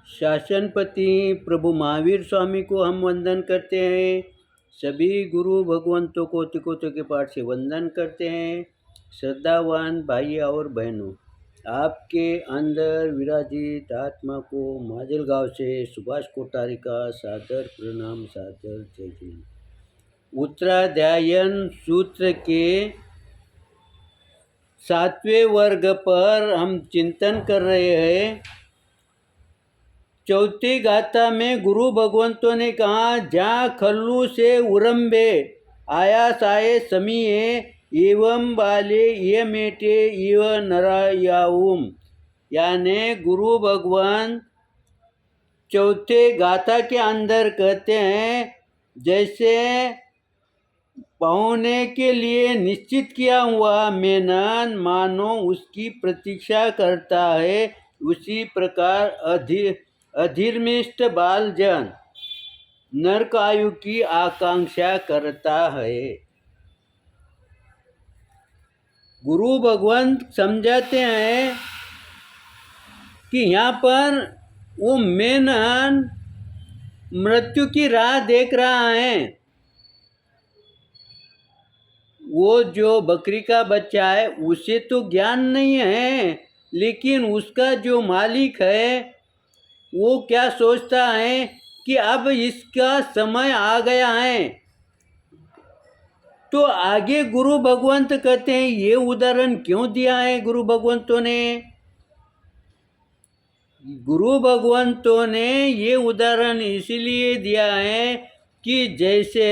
शासनपति प्रभु महावीर स्वामी को हम वंदन करते हैं। सभी गुरु भगवंतों को तिकोतों के पाठ से वंदन करते हैं। श्रद्धावान भाई और बहनों, आपके अंदर विराजित आत्मा को माजलगांव से सुभाष कोठारी का सादर प्रणाम, सादर जय हिंद। उत्तराध्यायन सूत्र के 7वें वर्ग पर हम चिंतन कर रहे हैं। चौथी गाथा में गुरु भगवंतों ने कहा, जहाँ खल्लू से उरंबे आयास आए समीए एवं बाले ये मेटे इव नरायाऊम। यानी गुरु भगवान चौथे गाथा के अंदर कहते हैं, जैसे पाने के लिए निश्चित किया हुआ मेनन मानो उसकी प्रतीक्षा करता है, उसी प्रकार अधीर्मिष्ट बालजन नरक आयु की आकांक्षा करता है। गुरु भगवंत समझाते हैं कि यहाँ पर वो मेनन मृत्यु की राह देख रहा है। वो जो बकरी का बच्चा है उसे तो ज्ञान नहीं है, लेकिन उसका जो मालिक है वो क्या सोचता है कि अब इसका समय आ गया है। तो आगे गुरु भगवंत कहते हैं, ये उदाहरण क्यों दिया है गुरु भगवंतों ने? गुरु भगवंतों ने ये उदाहरण इसलिए दिया है कि जैसे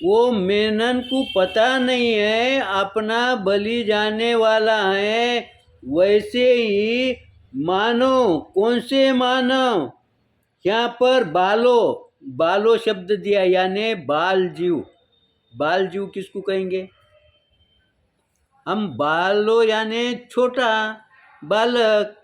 वो मेनन को पता नहीं है अपना बलि जाने वाला है, वैसे ही मानव, कौन से मानव, यहाँ पर बालो शब्द दिया, यानी बाल जीव। बाल जीव किसको कहेंगे? हम बालो यानी छोटा बालक।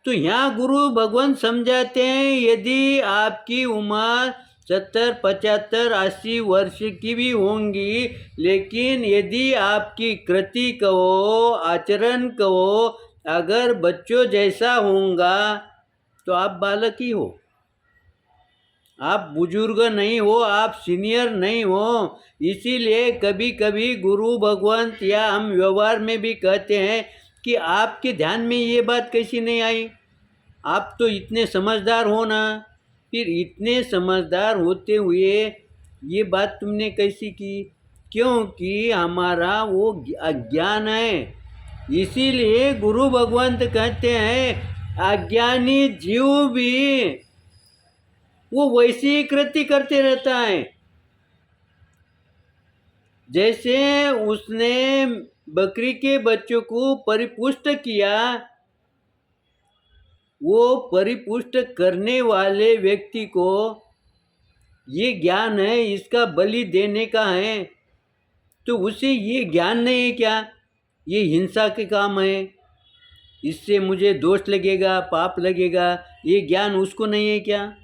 तो यहाँ गुरु भगवान समझाते हैं, यदि आपकी उम्र 70, 75, 80 वर्ष की भी होंगी, लेकिन यदि आपकी कृति कहो, आचरण कहो अगर बच्चों जैसा होगा तो आप बालक ही हो, आप बुजुर्ग नहीं हो, आप सीनियर नहीं हो। इसीलिए कभी कभी गुरु भगवंत या हम व्यवहार में भी कहते हैं कि आपके ध्यान में ये बात कैसी नहीं आई, आप तो इतने समझदार हो ना, फिर इतने समझदार होते हुए ये बात तुमने कैसी की? क्योंकि हमारा वो अज्ञान है। इसीलिए गुरु भगवंत कहते हैं, अज्ञानी जीव भी वो वैसी ही कृति करते रहता है। जैसे उसने बकरी के बच्चों को परिपुष्ट किया, वो परिपुष्ट करने वाले व्यक्ति को ये ज्ञान है इसका बलि देने का है, तो उसे ये ज्ञान नहीं है क्या? ये हिंसा के काम है, इससे मुझे दोष लगेगा, पाप लगेगा, ये ज्ञान उसको नहीं है क्या?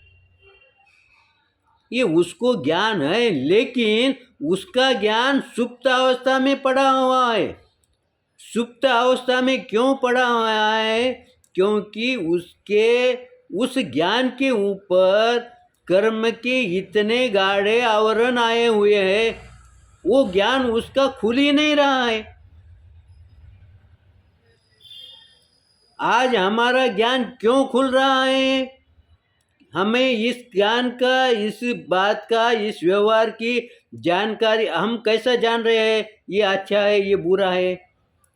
ये उसको ज्ञान है, लेकिन उसका ज्ञान सुप्त अवस्था में पड़ा हुआ है। सुप्त अवस्था में क्यों पड़ा हुआ है? क्योंकि उसके उस ज्ञान के ऊपर कर्म के इतने गाढ़े आवरण आए हुए हैं, वो ज्ञान उसका खुल ही नहीं रहा है। आज हमारा ज्ञान क्यों खुल रहा है? हमें इस ज्ञान का, इस बात का, इस व्यवहार की जानकारी हम कैसा जान रहे हैं ये अच्छा है ये बुरा है?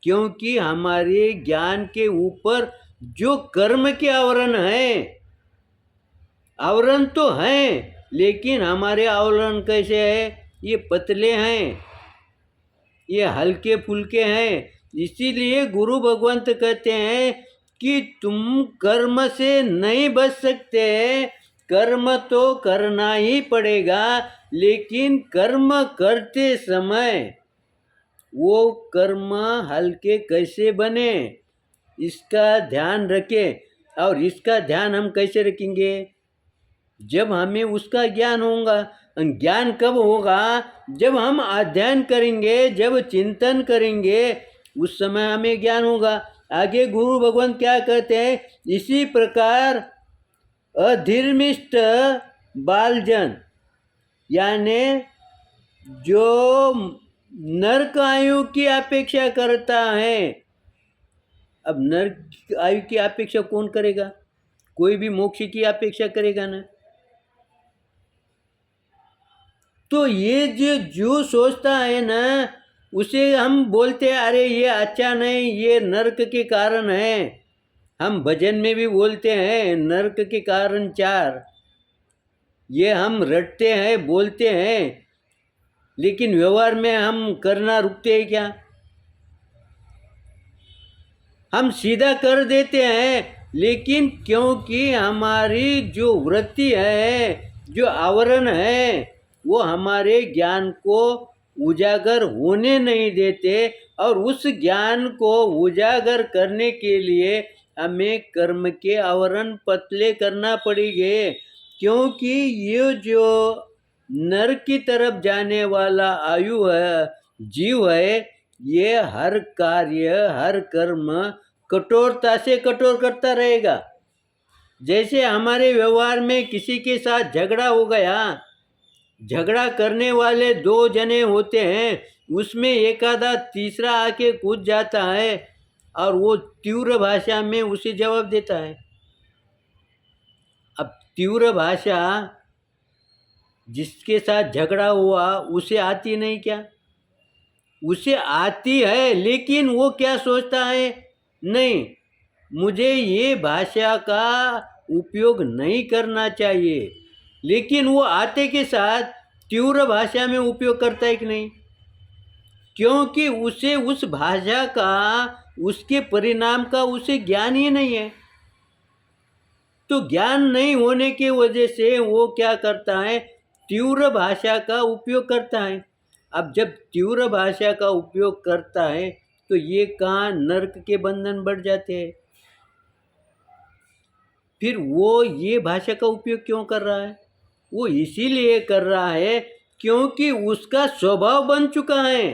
क्योंकि हमारे ज्ञान के ऊपर जो कर्म के आवरण है, आवरण तो हैं, लेकिन हमारे आवरण कैसे है? ये पतले हैं, ये हल्के फुल्के हैं। इसीलिए गुरु भगवंत कहते हैं कि तुम कर्म से नहीं बच सकते, कर्म तो करना ही पड़ेगा, लेकिन कर्म करते समय वो कर्म हल्के कैसे बने इसका ध्यान रखें। और इसका ध्यान हम कैसे रखेंगे? जब हमें उसका ज्ञान होगा। ज्ञान कब होगा? जब हम अध्ययन करेंगे, जब चिंतन करेंगे, उस समय हमें ज्ञान होगा। आगे गुरु भगवान क्या कहते हैं, इसी प्रकार अधर्मिष्ठ बालजन यानी जो नरक आयु की अपेक्षा करता है। अब नरक आयु की अपेक्षा कौन करेगा? कोई भी मोक्ष की अपेक्षा करेगा ना। तो ये जो सोचता है ना, उसे हम बोलते हैं अरे ये अच्छा नहीं, ये नरक के कारण है। हम भजन में भी बोलते हैं नरक के कारण 4। ये हम रटते हैं, बोलते हैं, लेकिन व्यवहार में हम करना रुकते हैं क्या? हम सीधा कर देते हैं, लेकिन क्योंकि हमारी जो वृत्ति है, जो आवरण है, वो हमारे ज्ञान को उजागर होने नहीं देते। और उस ज्ञान को उजागर करने के लिए हमें कर्म के आवरण पतले करना पड़ेंगे। क्योंकि ये जो नर की तरफ जाने वाला आयु है, जीव है, ये हर कार्य, हर कर्म कठोरता से कठोर करता रहेगा। जैसे हमारे व्यवहार में किसी के साथ झगड़ा हो गया, झगड़ा करने वाले 2 जने होते हैं, उसमें एक आधा तीसरा आके कूद जाता है और वो तीव्र भाषा में उसे जवाब देता है। अब तीव्र भाषा जिसके साथ झगड़ा हुआ उसे आती नहीं क्या? उसे आती है, लेकिन वो क्या सोचता है, नहीं, मुझे ये भाषा का उपयोग नहीं करना चाहिए। लेकिन वो आते के साथ तीव्र भाषा में उपयोग करता है कि नहीं? क्योंकि उसे उस भाषा का, उसके परिणाम का उसे ज्ञान ही नहीं है। तो ज्ञान नहीं होने की वजह से वो क्या करता है, तीव्र भाषा का उपयोग करता है। अब जब तीव्र भाषा का उपयोग करता है तो ये कहाँ नरक के बंधन बढ़ जाते हैं। फिर वो ये भाषा का उपयोग क्यों कर रहा है? वो इसीलिए कर रहा है क्योंकि उसका स्वभाव बन चुका है।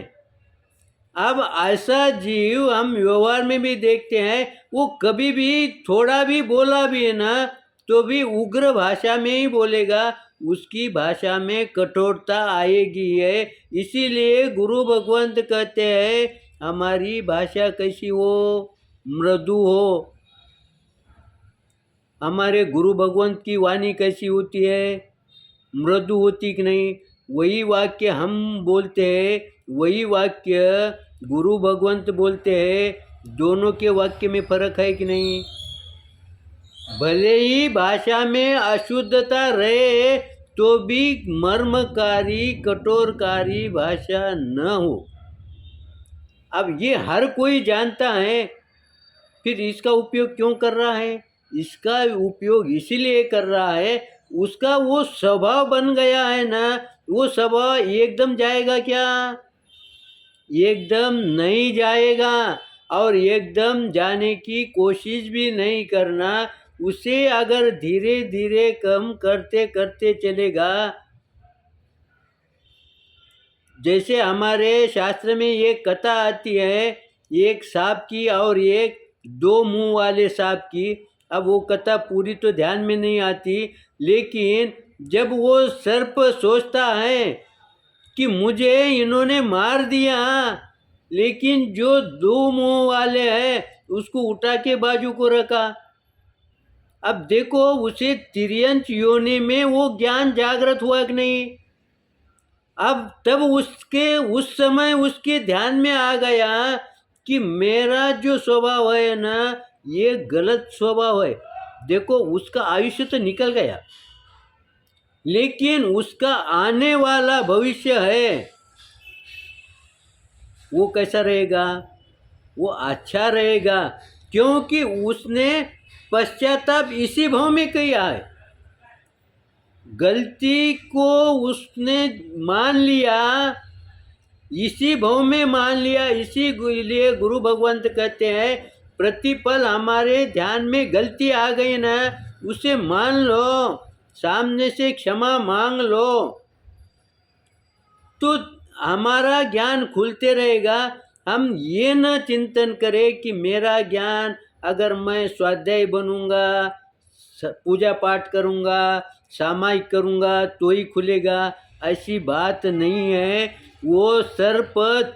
अब ऐसा जीव हम व्यवहार में भी देखते हैं, वो कभी भी थोड़ा भी बोला भी है ना, तो भी उग्र भाषा में ही बोलेगा, उसकी भाषा में कठोरता आएगी है। इसीलिए गुरु भगवंत कहते हैं हमारी भाषा कैसी हो, मृदु हो। हमारे गुरु भगवंत की वाणी कैसी होती है, मृदु होती कि नहीं? वही वाक्य हम बोलते हैं, वही वाक्य गुरु भगवंत बोलते हैं, दोनों के वाक्य में फर्क है कि नहीं? भले ही भाषा में अशुद्धता रहे तो भी मर्मकारी, कठोरकारी भाषा न हो। अब ये हर कोई जानता है, फिर इसका उपयोग क्यों कर रहा है? इसका उपयोग इसीलिए कर रहा है, उसका वो स्वभाव बन गया है ना। वो स्वभाव एकदम जाएगा क्या? एकदम नहीं जाएगा, और एकदम जाने की कोशिश भी नहीं करना। उसे अगर धीरे धीरे कम करते करते चलेगा। जैसे हमारे शास्त्र में एक कथा आती है, एक सांप की और एक 2 मुंह वाले सांप की। अब वो कथा पूरी तो ध्यान में नहीं आती, लेकिन जब वो सर्प सोचता है कि मुझे इन्होंने मार दिया, लेकिन जो 2 मुंह वाले हैं उसको उठा के बाजू को रखा। अब देखो उसे तिर्यंच योनि में वो ज्ञान जागृत हुआ कि नहीं? अब तब उस समय उसके ध्यान में आ गया कि मेरा जो स्वभाव है ना, ये गलत स्वभाव है। देखो उसका आयुष्य तो निकल गया, लेकिन उसका आने वाला भविष्य है वो कैसा रहेगा? वो अच्छा रहेगा, क्योंकि उसने पश्चाताप इसी भाव में किया है। गलती को उसने मान लिया, इसी भाव में मान लिया। इसीलिए गुरु भगवंत कहते हैं प्रतिपल हमारे ध्यान में गलती आ गई ना, उसे मान लो, सामने से क्षमा मांग लो, तो हमारा ज्ञान खुलते रहेगा। हम ये न चिंतन करें कि मेरा ज्ञान, अगर मैं स्वाध्याय बनूंगा, पूजा पाठ करूंगा, सामायिक करूंगा तो ही खुलेगा, ऐसी बात नहीं है। वो सर्प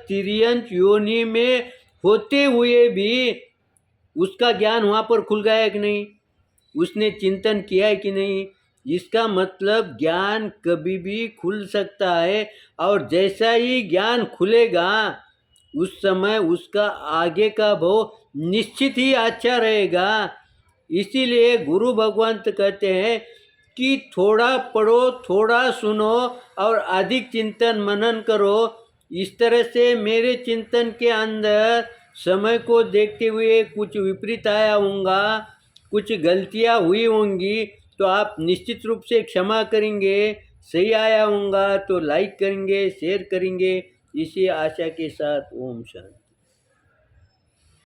तिर्यंत योनि में होते हुए भी उसका ज्ञान वहाँ पर खुल गया कि नहीं, उसने चिंतन किया है कि नहीं। इसका मतलब ज्ञान कभी भी खुल सकता है, और जैसा ही ज्ञान खुलेगा उस समय उसका आगे का भव निश्चित ही अच्छा रहेगा। इसीलिए गुरु भगवंत कहते हैं कि थोड़ा पढ़ो, थोड़ा सुनो और अधिक चिंतन मनन करो। इस तरह से मेरे चिंतन के अंदर समय को देखते हुए कुछ विपरीत आया होगा, कुछ गलतियां हुई होंगी, तो आप निश्चित रूप से क्षमा करेंगे। सही आया होगा तो लाइक करेंगे, शेयर करेंगे। इसी आशा के साथ ओम शांति।